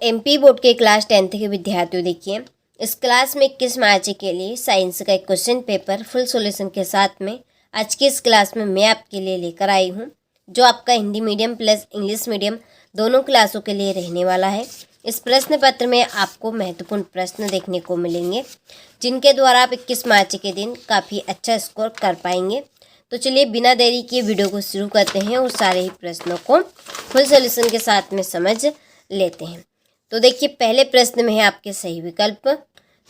MP board के class 10th के विद्यार्थियों, देखिए इस क्लास में 21 मार्च के लिए साइंस का एक क्वेश्चन पेपर फुल सॉल्यूशन के साथ में आज की इस क्लास में मैं आपके लिए लेकर आई हूँ, जो आपका Hindi medium plus English medium दोनों क्लासों के लिए रहने वाला है। इस प्रश्न पत्र में आपको महत्वपूर्ण प्रश्न देखने को मिलेंगे, जिनके द्वारा आप 21 मार्च के दिन काफ़ी अच्छा स्कोर कर पाएंगे। तो चलिए बिना देरी किए वीडियो को शुरू करते हैं और सारे ही प्रश्नों को फुल सॉल्यूशन के साथ में समझ लेते हैं। तो देखिए पहले प्रश्न में है आपके सही विकल्प।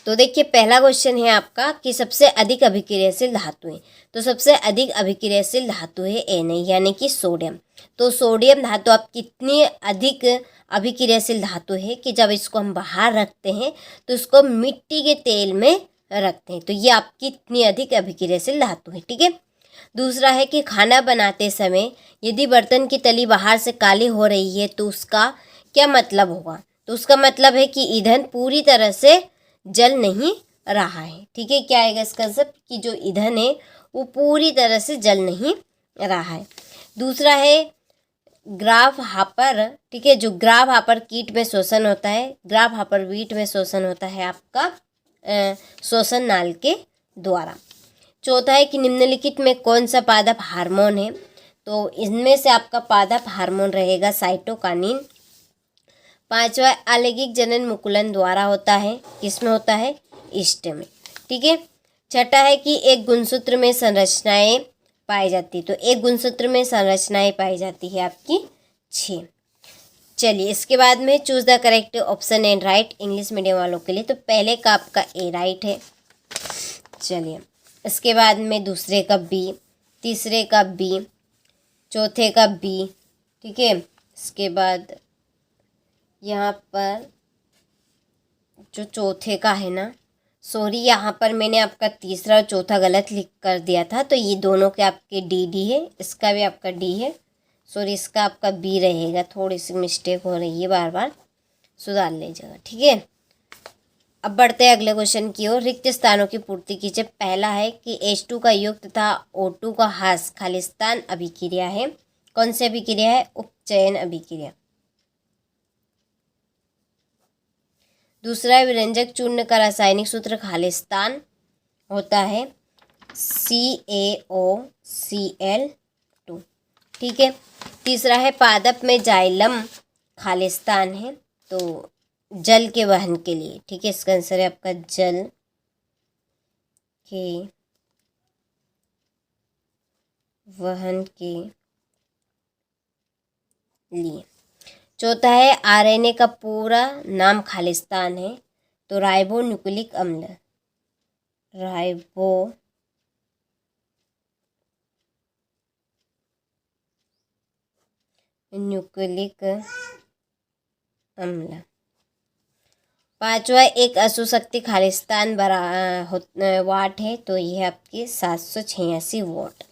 तो देखिए पहला क्वेश्चन है आपका कि सबसे अधिक अभिक्रियाशील धातुएं। तो सबसे अधिक अभिक्रियाशील धातु है Na यानी कि सोडियम। तो सोडियम धातु आप कितनी अधिक अभिक्रियाशील धातु है कि जब इसको हम बाहर रखते हैं तो इसको मिट्टी के तेल में रखते हैं। तो ये आपकी इतनी अधिक अभिक्रियाशील धातु है। ठीक है। दूसरा है कि खाना बनाते समय यदि बर्तन की तली बाहर से काली हो रही है तो उसका क्या मतलब होगा। तो उसका मतलब है कि ईंधन पूरी तरह से जल नहीं रहा है। ठीक है। क्या आएगा इसका कंसेप्ट कि जो ईंधन है वो पूरी तरह से जल नहीं रहा है। दूसरा है ग्राफ हापर। ठीक है। जो ग्राफ हापर कीट में शोषण होता है, ग्राफ हापर वीट में शोषण होता है आपका शोषण नाल के द्वारा। चौथा है कि निम्नलिखित में कौन सा पादप हार्मोन है। तो इनमें से आपका पादप हार्मोन रहेगा साइटोकानिन। पांचवा अलैंगिक जनन मुकुलन द्वारा होता है, किसमें होता है, ईस्ट में। ठीक है। छठा है कि एक गुणसूत्र में संरचनाएं पाई जाती है। तो एक गुणसूत्र में संरचनाएं पाई जाती है आपकी 6। चलिए इसके बाद में choose the correct option and right English medium वालों के लिए। तो पहले का आपका ए राइट है। चलिए इसके बाद में दूसरे का बी, तीसरे का बी, चौथे का बी। ठीक है। इसके बाद यहाँ पर जो चौथे का है ना, सॉरी यहाँ पर मैंने आपका तीसरा और चौथा गलत लिख कर दिया था। तो ये दोनों के आपके डी है, इसका भी आपका डी है, सॉरी इसका आपका बी रहेगा। थोड़ी सी मिस्टेक हो रही है, बार बार सुधार लीजिएगा। ठीक है। अब बढ़ते हैं अगले क्वेश्चन की ओर। रिक्त स्थानों की पूर्ति कीजिए। पहला है कि H2 का योग तथा O2 का ह्रास खालिस्तान अभिक्रिया है। कौन सी अभिक्रिया है, उपचयन अभिक्रिया। दूसरा विरंजक चूर्ण का रासायनिक सूत्र खालिस्तान होता है CaOCl2। ठीक है। तीसरा है पादप में जाइलम खालिस्तान है, तो जल के वहन के लिए। ठीक है। इसका आंसर है आपका जल के वहन के लिए। चौथा है आरएनए का पूरा नाम खालिस्तान है, तो राइबो न्यूक्लिक अम्ल, राइबो न्यूक्लिक अम्ल। पांचवा एक अशुशक्ति खालिस्तान वाट है, तो यह आपकी 786 वाट।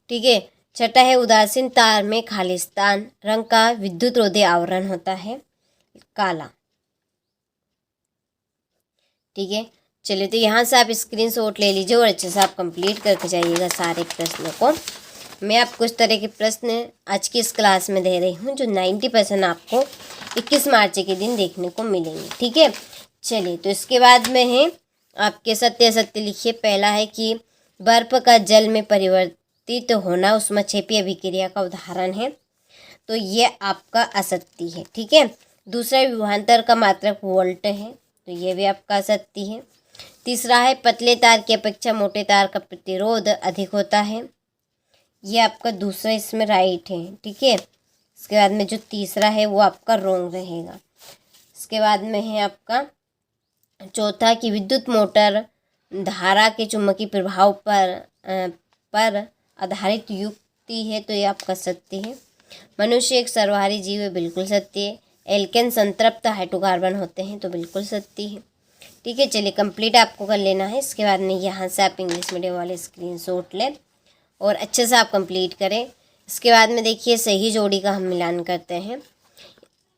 ठीक है। छठा है उदासीन तार में खालिस्तान रंग का विद्युत रोधी आवरण होता है काला। ठीक है। चलिए तो यहाँ से आप स्क्रीनशॉट ले लीजिए और अच्छे से आप कंप्लीट करके जाइएगा सारे प्रश्नों को। मैं आपको इस तरह के प्रश्न आज की इस क्लास में दे रही हूँ जो 90% आपको 21 मार्च के दिन देखने को मिलेंगे। ठीक है। चलिए तो इसके बाद में है आपके सत्य असत्य लिखिए। पहला है कि बर्फ का जल में परिवर्तित होना उष्माक्षेपी अभिक्रिया का उदाहरण है, तो ये आपका असत्य है। ठीक है। दूसरा विभवांतर का मात्रक वोल्ट है, तो ये भी आपका असत्य है। तीसरा है पतले तार की अपेक्षा मोटे तार का प्रतिरोध अधिक होता है, ये आपका दूसरा इसमें राइट है। ठीक है। इसके बाद में जो तीसरा है वो आपका रॉन्ग रहेगा। इसके बाद में है आपका चौथा कि विद्युत मोटर धारा के चुंबकीय प्रभाव पर आधारित युक्ति है, तो ये आपका सत्य है। मनुष्य एक सर्वहारी जीव है, बिल्कुल सत्य है। एल्केन संतृप्त हाइड्रोकार्बन होते हैं, तो बिल्कुल सत्य है। ठीक है। चलिए कंप्लीट आपको कर लेना है। इसके बाद में यहाँ से आप इंग्लिश मीडियम वाले स्क्रीनशॉट लें और अच्छे से आप कंप्लीट करें। इसके बाद में देखिए सही जोड़ी का हम मिलान करते हैं।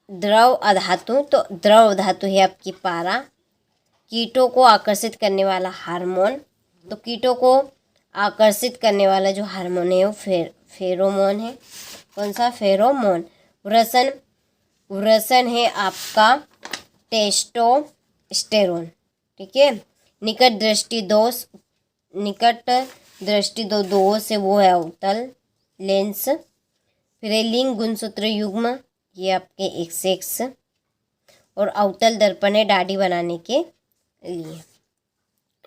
द्रव अधातु, तो द्रव धातु है आपकी पारा। कीटों को आकर्षित करने वाला हार्मोन, तो कीटों को आकर्षित करने वाला जो हार्मोन है वो फेरोमोन है। कौन सा, फेरोमोन। वृषण है आपका टेस्टोस्टेरोन। ठीक है। निकट दृष्टि दो दो से वो है अवतल लेंस। फिर है लिंग गुणसूत्र युग्म, ये आपके XX। और अवतल दर्पण है दाढ़ी बनाने के लिए।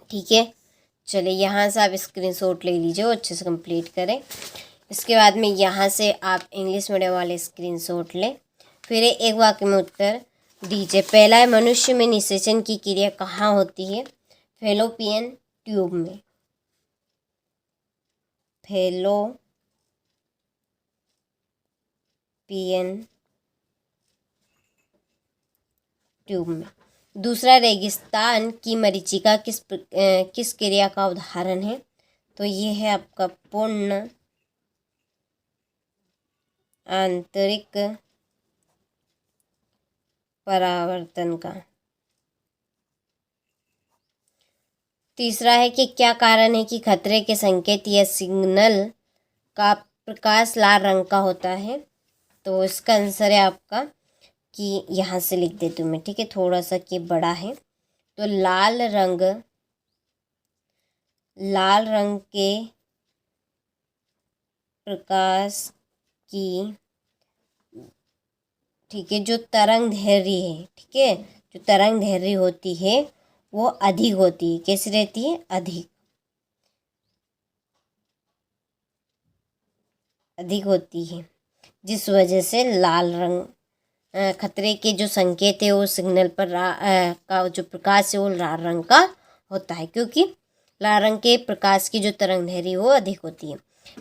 ठीक है। चलिए यहाँ से आप स्क्रीनशॉट ले लीजिए और अच्छे से कंप्लीट करें। इसके बाद में यहाँ से आप इंग्लिश मीडियम वाले स्क्रीनशॉट लें। फिर एक वाक्य में उत्तर दीजिए। पहला है, मनुष्य में निषेचन की क्रिया कहाँ होती है? फैलोपियन ट्यूब में। फैलोपियन ट्यूब में। दूसरा, रेगिस्तान की मरीचिका किस क्रिया का उदाहरण है? तो ये है आपका पूर्ण आंतरिक परावर्तन का। तीसरा है कि क्या कारण है कि खतरे के संकेत या सिग्नल का प्रकाश लाल रंग का होता है? तो इसका आंसर है आपका कि यहाँ से लिख देती हूँ मैं। ठीक है, थोड़ा सा कि बड़ा है। तो लाल रंग के प्रकाश की, ठीक है, जो तरंग दैर्घ्य है, ठीक है, जो तरंग दैर्घ्य होती है वो अधिक होती है। कैसी रहती है? अधिक होती है, जिस वजह से लाल रंग खतरे के जो संकेत है वो सिग्नल पर का जो प्रकाश है वो लाल रंग का होता है, क्योंकि लाल रंग के प्रकाश की जो तरंग दैर्घ्य वो अधिक होती है।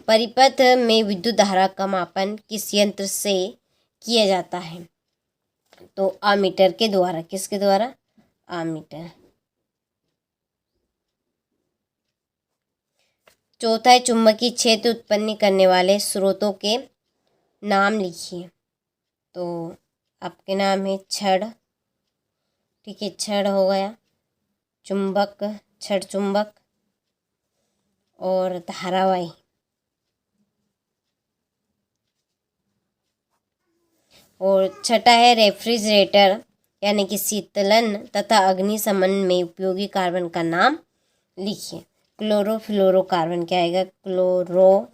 परिपथ में विद्युत धारा का मापन किस यंत्र से किया जाता है? तो आमीटर के द्वारा। किसके द्वारा? आमीटर। चौथा है, चुंबकीय क्षेत्र उत्पन्न करने वाले स्रोतों के नाम लिखिए। तो आपके नाम है छड़। ठीक है, छड़ हो गया, चुंबक, छड़ चुंबक, और धारावाही। और छठा है, रेफ्रिजरेटर यानी कि शीतलन तथा अग्निशमन में उपयोगी कार्बन का नाम लिखिए। क्लोरोफ्लोरोकार्बन क्या आएगा? क्लोरोफ्लोरोकार्बन।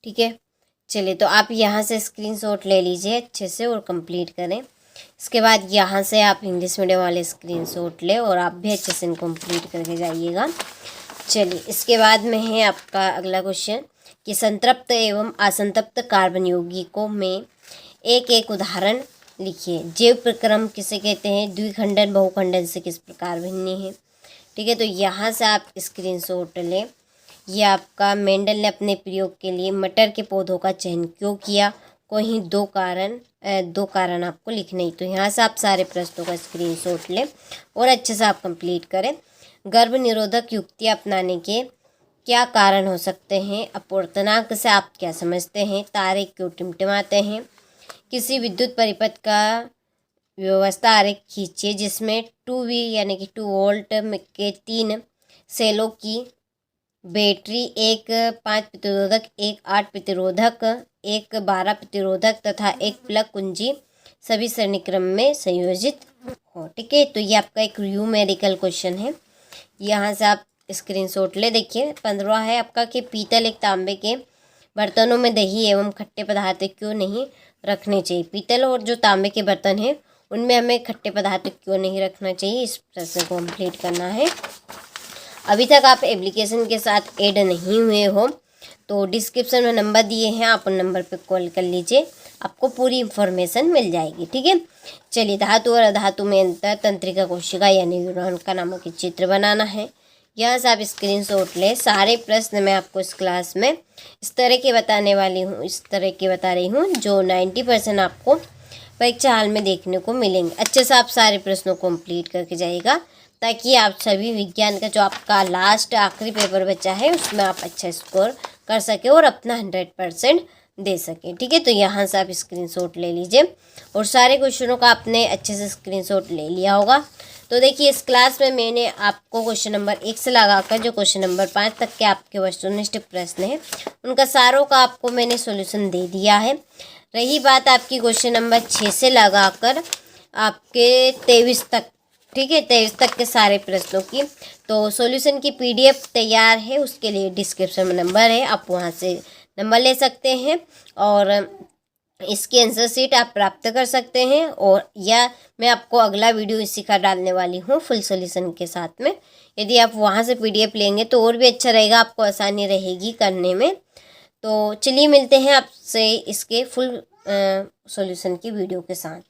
ठीक है। चलिए, तो आप यहाँ से स्क्रीनशॉट ले लीजिए अच्छे से और कंप्लीट करें। इसके बाद यहाँ से आप इंग्लिश मीडियम वाले स्क्रीनशॉट ले और आप भी अच्छे से कंप्लीट करके जाइएगा। चलिए, इसके बाद में है आपका अगला क्वेश्चन कि संतृप्त एवं असंतृप्त कार्बन यौगिकों में एक उदाहरण लिखिए। जैव प्रक्रम किसे कहते हैं? द्विखंडन बहुखंडन से किस प्रकार भिन्न है? ठीक है, तो यहाँ से आप स्क्रीनशॉट लें। ये आपका मेंडल ने अपने प्रयोग के लिए मटर के पौधों का चयन क्यों किया? कोई दो कारण आपको लिखने ही। तो यहाँ से आप सारे प्रश्नों का स्क्रीनशॉट लें और अच्छे से आप कंप्लीट करें। गर्भ निरोधक युक्तियाँ अपनाने के क्या कारण हो सकते हैं? अपवर्तनांक से आप क्या समझते हैं? तारे क्यों टिमटिमाते हैं? किसी विद्युत परिपथ का व्यवस्था आरेख खींचिए जिसमें 2V यानी कि 2 वोल्ट के 3 सेलों की बैटरी, एक 5 प्रतिरोधक, एक 8 प्रतिरोधक, एक 12 प्रतिरोधक तथा एक प्लग कुंजी सभी श्रेणी क्रम में संयोजित हो। ठीक है, तो ये आपका एक न्यूमेरिकल क्वेश्चन है। यहाँ से आप स्क्रीनशॉट ले। देखिए, 15 है आपका कि पीतल एक तांबे के बर्तनों में दही एवं खट्टे पदार्थ क्यों नहीं रखने चाहिए? पीतल और जो तांबे के बर्तन हैं उनमें हमें खट्टे पदार्थ क्यों नहीं रखना चाहिए? इस प्रश्न को कंप्लीट करना है। अभी तक आप एप्लीकेशन के साथ ऐड नहीं हुए हो तो डिस्क्रिप्शन में नंबर दिए हैं, आप उन नंबर पर कॉल कर लीजिए, आपको पूरी इन्फॉर्मेशन मिल जाएगी। ठीक है। चलिए, धातु और अधातु में अंतर, तंत्रिका कोशिका यानी न्यूरॉन का नामों के चित्र बनाना है। यहाँ से आप स्क्रीनशॉट लें। सारे प्रश्न मैं आपको इस क्लास में इस तरह के बता रही हूँ जो 90% आपको परीक्षा हाल में देखने को मिलेंगे। अच्छे से आप सारे प्रश्नों को कंप्लीट करके जाइएगा ताकि आप सभी विज्ञान का जो आपका लास्ट आखिरी पेपर बचा है उसमें आप अच्छा स्कोर कर सकें और अपना 100% दे सकें। ठीक है, तो यहाँ से आप स्क्रीनशॉट ले लीजिए और सारे क्वेश्चनों का आपने अच्छे से स्क्रीनशॉट ले लिया होगा तो देखिए इस क्लास में मैंने आपको क्वेश्चन नंबर 1 से लगाकर जो क्वेश्चन नंबर 5 तक के आपके वस्तुनिष्ठ प्रश्न हैं उनका सारों का आपको मैंने सॉल्यूशन दे दिया है। रही बात आपकी क्वेश्चन नंबर 6 से लगाकर आपके 23 तक, ठीक है, 23 तक के सारे प्रश्नों की, तो सॉल्यूशन की PDF तैयार है, उसके लिए डिस्क्रिप्शन में नंबर है, आप वहाँ से नंबर ले सकते हैं और इसकी आंसर शीट आप प्राप्त कर सकते हैं। और या मैं आपको अगला वीडियो इसी का डालने वाली हूँ फुल सॉल्यूशन के साथ में। यदि आप वहाँ से PDF लेंगे तो और भी अच्छा रहेगा, आपको आसानी रहेगी करने में। तो चलिए मिलते हैं आपसे इसके फुल सॉल्यूशन की वीडियो के साथ।